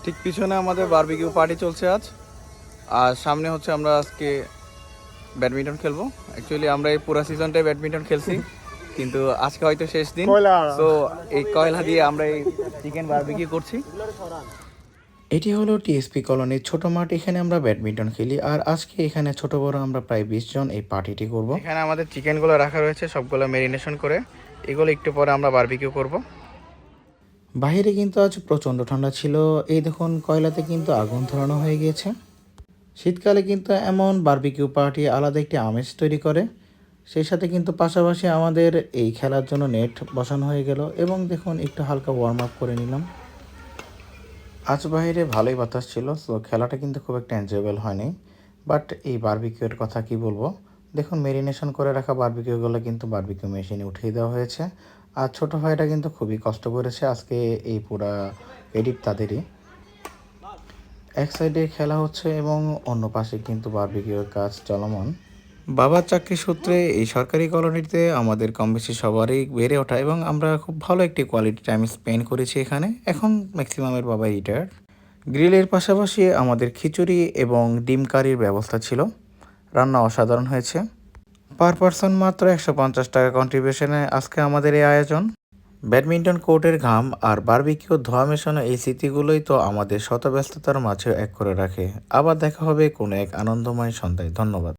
ঠিক পিছনে আমাদের বারবিকিউ পার্টি চলছে আজ। আর সামনে হচ্ছে আমরা আজকে ব্যাডমিন্টন খেলবো। অ্যাকচুয়ালি আমরা এই পুরো সিজনটাই ব্যাডমিন্টন খেলছি, কিন্তু আজকে হয়তো শেষ দিন। সো এই কয়লা দিয়ে আমরা এই চিকেন বারবিকিউ করছি। এটি হলো টিএসপি কলোনির ছোট মাঠ। এখানে আমরা ব্যাডমিন্টন খেলি, আর আজকে এখানে ছোট বড় আমরা প্রায় 20 জন এই পার্টিটি করব। এখানে আমাদের চিকেনগুলো রাখা রয়েছে, সবগুলো ম্যারিনেশন করে। এগুলো একটু পরে আমরা বারবিকিউ করব। বাইরে কিন্তু আজ প্রচণ্ড ঠান্ডা ছিল। এই দেখুন কয়লাতে কিন্তু আগুন ধরানো হয়ে গিয়েছে। শীতকালে কিন্তু এমন বারবিকিউ পার্টি আলাদা একটি আমেজ তৈরি করে। সেই সাথে কিন্তু পাশাপাশি আমাদের এই খেলার জন্য নেট বসানো হয়ে গেল, এবং দেখুন একটু হালকা ওয়ার্ম আপ করে নিলাম। আজ বাইরে ভালোই বাতাস ছিল, সো খেলাটা কিন্তু খুব একটা এনজয়েবল হয়নি। বাট এই বারবিকিউর কথা কি বলবো, দেখুন মেরিনেশন করে রাখা বারবিকিউগুলো কিন্তু বারবিকিউ মেশিনে উঠিয়ে দেওয়া হয়েছে। আর ছোটো ভাইটা কিন্তু খুবই কষ্ট করেছে আজকে, এই পুরা এডিট তাদেরই। এক সাইডে খেলা হচ্ছে এবং অন্য পাশে কিন্তু বারবিকিউর কাজ চলমান। বাবার চাকরি সূত্রে এই সরকারি কলোনিতে আমাদের কম বেশি সবারই বেড়ে ওঠা, এবং আমরা খুব ভালো একটি কোয়ালিটি টাইম স্পেন্ড করেছি এখানে। এখন ম্যাক্সিমামের বাবা রিটায়ার্ড। গ্রিলের পাশাপাশি আমাদের খিচুড়ি এবং ডিম কারির ব্যবস্থা ছিল। রান্না অসাধারণ হয়েছে। পার পারসন মাত্র 150 টাকা কন্ট্রিবিউশনে আজকে আমাদের এই আয়োজন। ব্যাডমিন্টন কোর্টের ঘাম আর বারবিকিউ ধোয়া মেশানো এই স্মৃতিগুলোই তো আমাদের শত ব্যস্ততার মাঝেও এক করে রাখে। আবার দেখা হবে কোনো এক আনন্দময় সন্ধ্যায়। ধন্যবাদ।